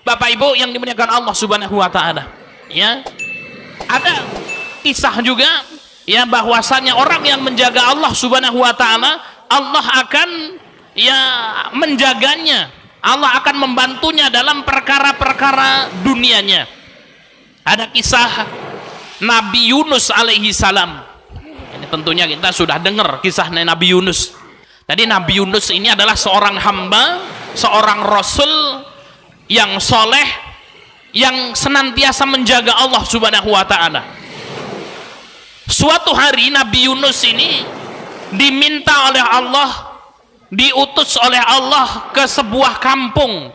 Bapak Ibu yang dimuliakan Allah Subhanahu wa taala. Ya. Ada kisah juga ya bahwasanya orang yang menjaga Allah Subhanahu wa taala, Allah akan ya menjaganya. Allah akan membantunya dalam perkara-perkara dunianya. Ada kisah Nabi Yunus alaihi salam. Ini tentunya kita sudah dengar kisah Nabi Yunus. Jadi Nabi Yunus ini adalah seorang hamba, seorang rasul yang soleh, yang senantiasa menjaga Allah Subhanahu wa ta'ala. Suatu hari Nabi Yunus ini diminta oleh Allah, diutus oleh Allah ke sebuah kampung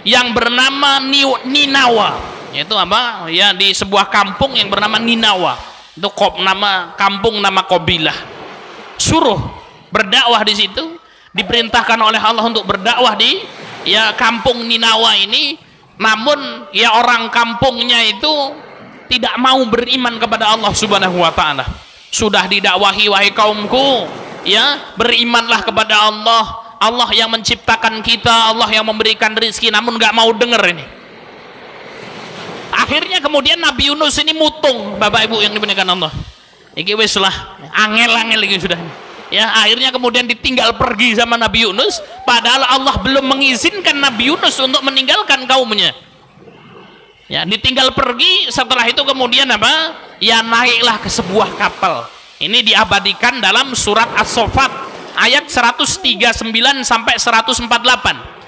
yang bernama Ninawa. Itu apa? Ya, di sebuah kampung yang bernama Ninawa. Itu nama kampung, nama kabilah. Suruh berdakwah di situ, diperintahkan oleh Allah untuk berdakwah di ya kampung Ninawa ini. Namun ya orang kampungnya itu tidak mau beriman kepada Allah Subhanahu wa taala. Sudah didakwahi, wahai kaumku, ya berimanlah kepada Allah. Allah yang menciptakan kita, Allah yang memberikan rezeki, namun nggak mau dengar ini. Akhirnya kemudian Nabi Yunus ini mutung, Bapak Ibu yang dimuliakan Allah. Iki wis lah, angel-angel iki sudah. Ya, akhirnya kemudian ditinggal pergi sama Nabi Yunus, padahal Allah belum mengizinkan Nabi Yunus untuk meninggalkan kaumnya. Ya, ditinggal pergi. Setelah itu kemudian apa? Ya naiklah ke sebuah kapal. Ini diabadikan dalam surat As-Saffat ayat 139 sampai 148.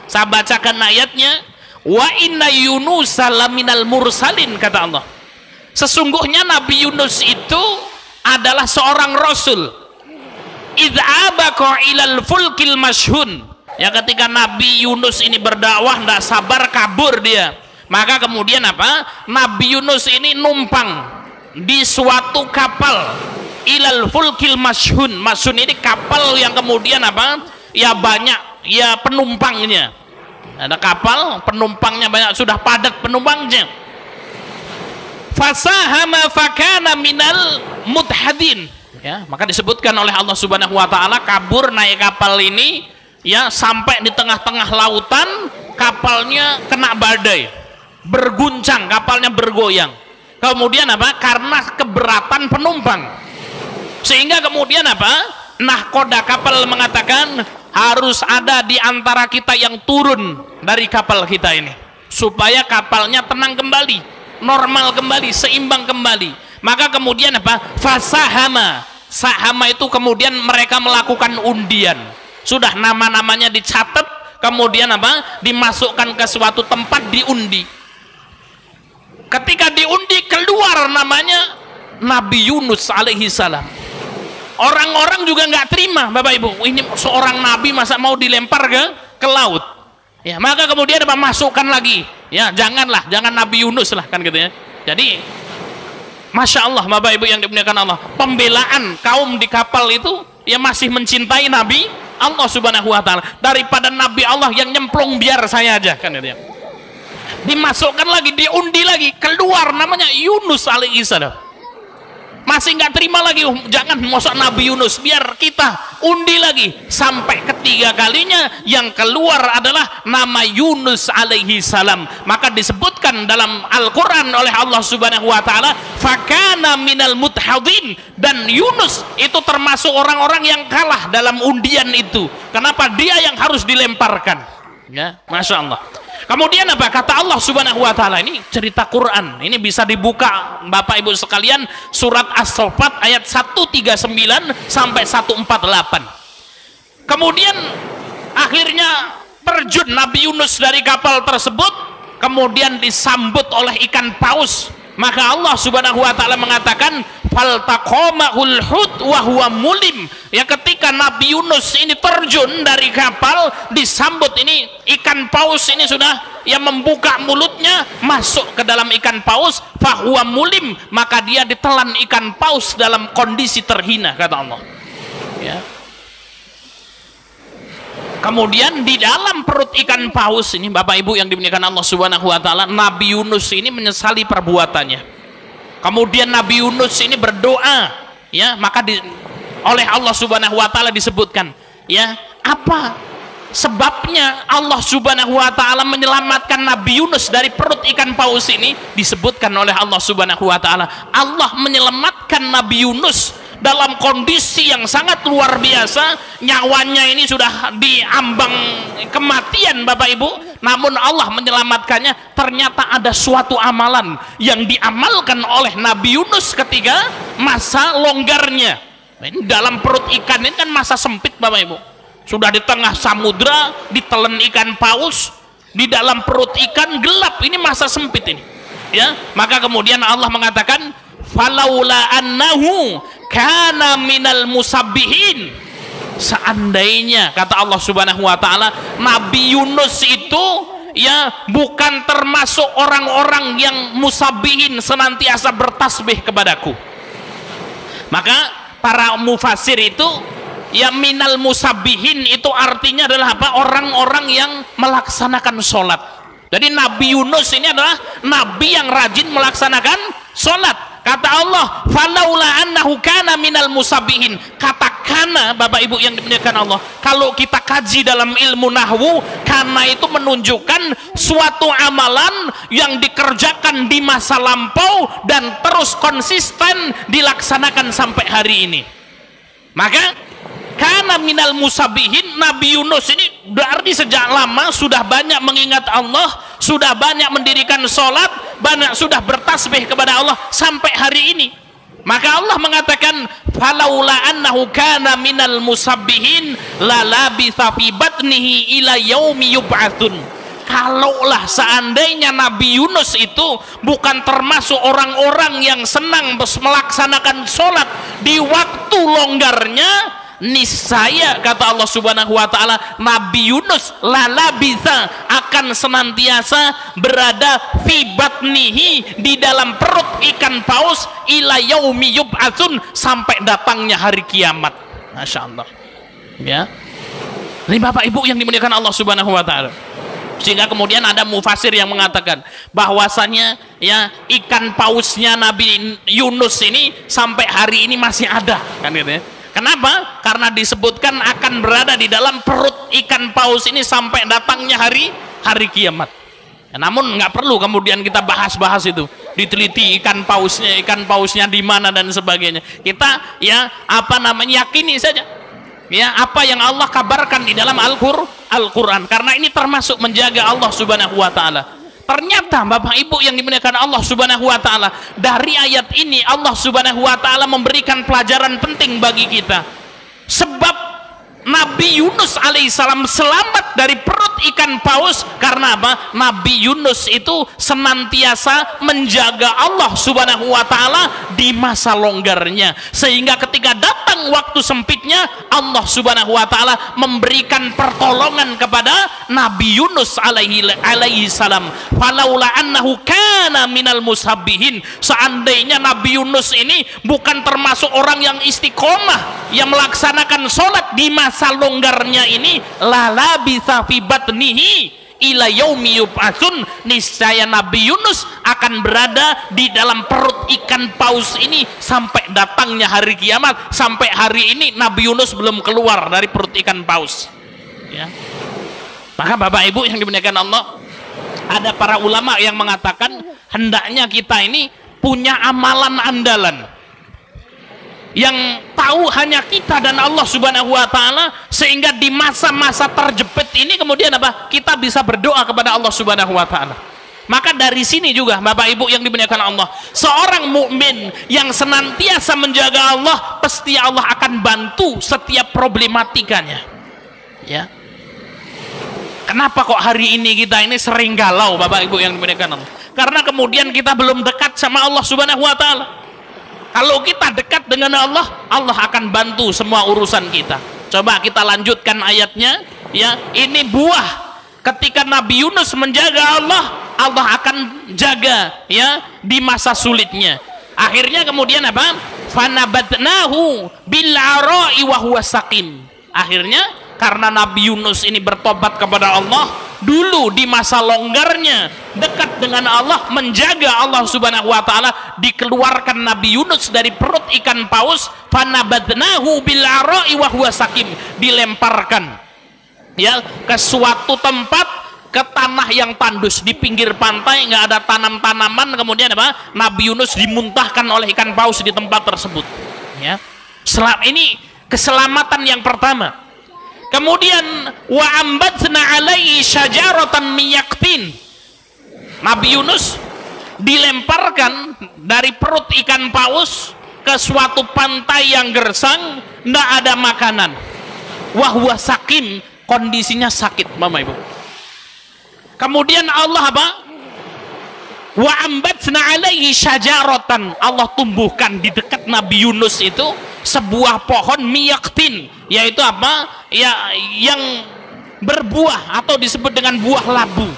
Saya bacakan ayatnya. Wa inna Yunus laminal mursalin, kata Allah. Sesungguhnya Nabi Yunus itu adalah seorang rasul. Id'abaka ilal fulkil mashhun. Ya, ketika Nabi Yunus ini berdakwah tidak sabar, kabur dia. Maka kemudian apa? Nabi Yunus ini numpang di suatu kapal. Ilal fulkil mashhun. Mashhun ini kapal yang kemudian apa? Ya banyak ya penumpangnya. Ada kapal, penumpangnya banyak, sudah padat penumpangnya. Fasahama fakana minal mudhadin. Ya, maka disebutkan oleh Allah Subhanahu wa taala, kabur naik kapal ini ya sampai di tengah-tengah lautan, kapalnya kena badai, berguncang, kapalnya bergoyang. Kemudian apa? Karena keberatan penumpang, sehingga kemudian apa? Nahkoda kapal mengatakan harus ada di antara kita yang turun dari kapal kita ini supaya kapalnya tenang kembali, normal kembali, seimbang kembali. Maka kemudian apa? Fasahama. Sahama itu kemudian mereka melakukan undian. Sudah nama-namanya dicatat, kemudian apa? Dimasukkan ke suatu tempat, diundi. Ketika diundi keluar namanya Nabi Yunus alaihi salam. Orang-orang juga nggak terima, Bapak Ibu. Ini seorang nabi masa mau dilempar ke laut. Ya, maka kemudian apa? Masukkan lagi. Ya, jangan Nabi Yunus lah kan gitu ya. Jadi Masya Allah, Bapak Ibu yang dimuliakan Allah, pembelaan kaum di kapal itu ya masih mencintai Nabi Allah Subhanahu wa taala daripada Nabi Allah yang nyemplung biar saya aja kan gitu ya. Dimasukkan lagi, diundi lagi, keluar namanya Yunus alaihi salam. Masih nggak terima lagi, jangan masuk Nabi Yunus, biar kita undi lagi. Sampai ketiga kalinya yang keluar adalah nama Yunus alaihi salam. Maka disebutkan dalam Al-Quran oleh Allah Subhanahu wa ta'ala, fakana minal mudhadin. Dan Yunus itu termasuk orang-orang yang kalah dalam undian itu. Kenapa? Dia yang harus dilemparkan. Ya, Masya Allah. Kemudian apa kata Allah Subhanahu wa taala? Ini cerita Quran. Ini bisa dibuka Bapak Ibu sekalian, surat As-Saffat ayat 139 sampai 148. Kemudian akhirnya terjun Nabi Yunus dari kapal tersebut, kemudian disambut oleh ikan paus. Maka Allah Subhanahu wa taala mengatakan faltaqamahul hut wa huwa mulim. Ya, ketika Nabi Yunus ini terjun dari kapal, disambut ini ikan paus ini sudah yang membuka mulutnya masuk ke dalam ikan paus, fahuwa mulim, maka dia ditelan ikan paus dalam kondisi terhina, kata Allah. Ya. Kemudian di dalam perut ikan paus ini, Bapak Ibu yang dimuliakan Allah Subhanahu wa taala, Nabi Yunus ini menyesali perbuatannya. Kemudian Nabi Yunus ini berdoa, ya, maka oleh Allah Subhanahu wa taala disebutkan, ya, apa sebabnya Allah Subhanahu wa taala menyelamatkan Nabi Yunus dari perut ikan paus ini disebutkan oleh Allah Subhanahu wa taala. Allah menyelamatkan Nabi Yunus dalam kondisi yang sangat luar biasa, nyawanya ini sudah diambang kematian Bapak Ibu, namun Allah menyelamatkannya. Ternyata ada suatu amalan yang diamalkan oleh Nabi Yunus ketika masa longgarnya. Ini dalam perut ikan ini kan masa sempit Bapak Ibu, sudah di tengah samudra, ditelan ikan paus, di dalam perut ikan gelap, ini masa sempit ini ya. Maka kemudian Allah mengatakan falaula annahu kana minal musabbihin, seandainya kata Allah Subhanahu wa taala Nabi Yunus itu ya bukan termasuk orang-orang yang musabbihin, senantiasa bertasbih kepadaku. Maka para mufasir itu ya minal musabbihin itu artinya adalah apa? Orang-orang yang melaksanakan sholat. Jadi Nabi Yunus ini adalah nabi yang rajin melaksanakan sholat. Kata Allah falaula annahu kana minal musabbihin. Kata kana Bapak Ibu yang dimuliakan Allah, kalau kita kaji dalam ilmu nahwu, kana itu menunjukkan suatu amalan yang dikerjakan di masa lampau dan terus konsisten dilaksanakan sampai hari ini. Maka karena minal musabbihin, Nabi Yunus ini berarti sejak lama sudah banyak mengingat Allah, sudah banyak mendirikan sholat, banyak sudah bertasbih kepada Allah sampai hari ini. Maka Allah mengatakan falaula annahu kana minal musabbihin la labitha fi batnihi ila yaumi yub'atsun. Kalaulah seandainya Nabi Yunus itu bukan termasuk orang-orang yang senang melaksanakan sholat di waktu longgarnya, niscaya kata Allah Subhanahu wa taala Nabi Yunus lala bisa akan senantiasa berada fi batnihi, di dalam perut ikan paus, ila yaumi yub'atsun, sampai datangnya hari kiamat. Masya Allah ya. Ini Bapak Ibu yang dimuliakan Allah Subhanahu wa taala. Sehingga kemudian ada mufasir yang mengatakan bahwasanya ya ikan pausnya Nabi Yunus ini sampai hari ini masih ada kan gitu ya. Kenapa? Karena disebutkan akan berada di dalam perut ikan paus ini sampai datangnya hari kiamat. Ya, namun nggak perlu kemudian kita bahas-bahas itu, diteliti ikan pausnya di mana dan sebagainya. Kita ya yakini saja ya apa yang Allah kabarkan di dalam Al-Quran, karena ini termasuk menjaga Allah Subhanahu wa taala. Ternyata Bapak Ibu yang dimuliakan Allah Subhanahu wa taala, dari ayat ini Allah Subhanahu wa taala memberikan pelajaran penting bagi kita. Sebab Nabi Yunus alaihissalam selamat dari perut ikan paus karena apa? Nabi Yunus itu senantiasa menjaga Allah Subhanahu wa taala di masa longgarnya, sehingga ketika datang waktu sempitnya Allah Subhanahu wa taala memberikan pertolongan kepada Nabi Yunus alaihi salam. Falaula annahu kana minal musabbihin, seandainya Nabi Yunus ini bukan termasuk orang yang istiqomah, yang melaksanakan sholat di masa longgarnya ini, lala bisa fi batnihi ila yaumi yub'atsun, niscaya Nabi Yunus akan berada di dalam perut ikan paus ini sampai datangnya hari kiamat. Sampai hari ini Nabi Yunus belum keluar dari perut ikan paus ya. Maka Bapak Ibu yang dimuliakan Allah, ada para ulama yang mengatakan hendaknya kita ini punya amalan andalan yang tahu hanya kita dan Allah Subhanahu wa taala, sehingga di masa-masa terjepit ini kemudian apa? Kita bisa berdoa kepada Allah Subhanahu wa taala. Maka dari sini juga Bapak Ibu yang dimuliakan Allah, seorang mukmin yang senantiasa menjaga Allah, pasti Allah akan bantu setiap problematikanya. Ya. Kenapa kok hari ini kita ini sering galau Bapak Ibu yang dimuliakan Allah? Karena kemudian kita belum dekat sama Allah Subhanahu wa taala. Kalau kita dekat dengan Allah, Allah akan bantu semua urusan kita. Coba kita lanjutkan ayatnya ya. Ini buah ketika Nabi Yunus menjaga Allah, Allah akan jaga ya di masa sulitnya. Akhirnya kemudian apa? Fanabatnahu bil ara'i wa huwa saqim. Akhirnya karena Nabi Yunus ini bertobat kepada Allah dulu di masa longgarnya, dekat dengan Allah, menjaga Allah Subhanahu wa taala, dikeluarkan Nabi Yunus dari perut ikan paus, fanabadnahu bil ara'i wa huwa saqim, dilemparkan ya ke suatu tempat, ke tanah yang tandus di pinggir pantai, nggak ada tanam-tanaman. Kemudian apa? Nabi Yunus dimuntahkan oleh ikan paus di tempat tersebut. Ya, ini keselamatan yang pertama. Kemudian wa ambatna alaihi syajaratan miyaqtin. Nabi Yunus dilemparkan dari perut ikan paus ke suatu pantai yang gersang, tidak ada makanan. Wahwa sakim, kondisinya sakit, Bapak Ibu. Kemudian Allah apa? Wa ambatna alaihi syajaratan. Allah tumbuhkan di dekat Nabi Yunus itu sebuah pohon miyaqtin, yaitu apa? Ya, yang berbuah atau disebut dengan buah labu.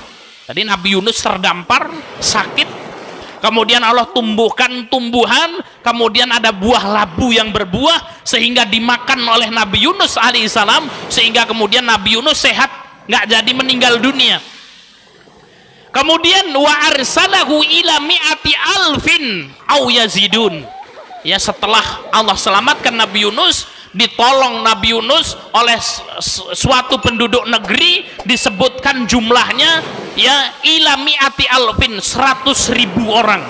Tadi Nabi Yunus terdampar, sakit. Kemudian Allah tumbuhkan tumbuhan, kemudian ada buah labu yang berbuah sehingga dimakan oleh Nabi Yunus alaihissalam, sehingga kemudian Nabi Yunus sehat, nggak jadi meninggal dunia. Kemudian wa arsalahu ila mi'ati alfin au yazidun. Ya, setelah Allah selamatkan Nabi Yunus, ditolong Nabi Yunus oleh suatu penduduk negeri, disebutkan jumlahnya ya ila mi'ati alfin, 100.000 orang,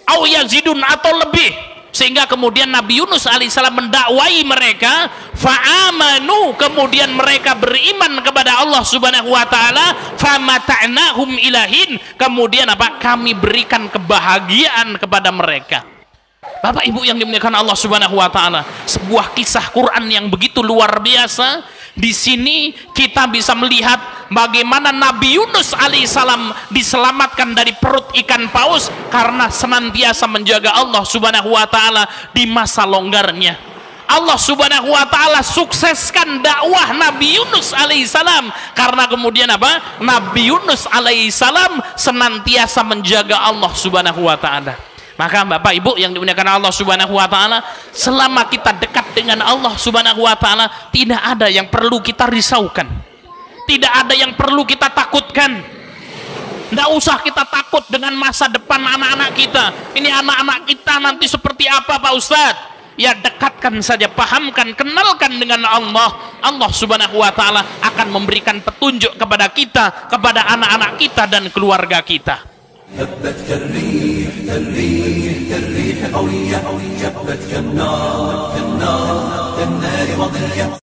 au yazidun atau lebih, sehingga kemudian Nabi Yunus alaihissalam mendakwai mereka, fa'amanu, kemudian mereka beriman kepada Allah subhanahu wa ta'ala, famata'nahum ilahin, kemudian apa? Kami berikan kebahagiaan kepada mereka. Bapak Ibu yang dimuliakan Allah subhanahu wa ta'ala, sebuah kisah Quran yang begitu luar biasa. Di sini kita bisa melihat bagaimana Nabi Yunus alaihissalam diselamatkan dari perut ikan paus karena senantiasa menjaga Allah subhanahu wa ta'ala di masa longgarnya. Allah subhanahu wa ta'ala sukseskan dakwah Nabi Yunus alaihissalam karena kemudian apa? Nabi Yunus alaihissalam senantiasa menjaga Allah subhanahu wa ta'ala. Maka Bapak Ibu yang dimuliakan Allah subhanahu wa ta'ala, selama kita dekat dengan Allah subhanahu wa ta'ala, tidak ada yang perlu kita risaukan, tidak ada yang perlu kita takutkan. Tidak usah kita takut dengan masa depan anak-anak kita. Ini anak-anak kita nanti seperti apa Pak Ustadz? Ya, dekatkan saja, pahamkan, kenalkan dengan Allah. Allah subhanahu wa ta'ala akan memberikan petunjuk kepada kita, kepada anak-anak kita dan keluarga kita. هبت كالريح كالريح كالريح قوية جبت كالنار كالنار كالنار وضية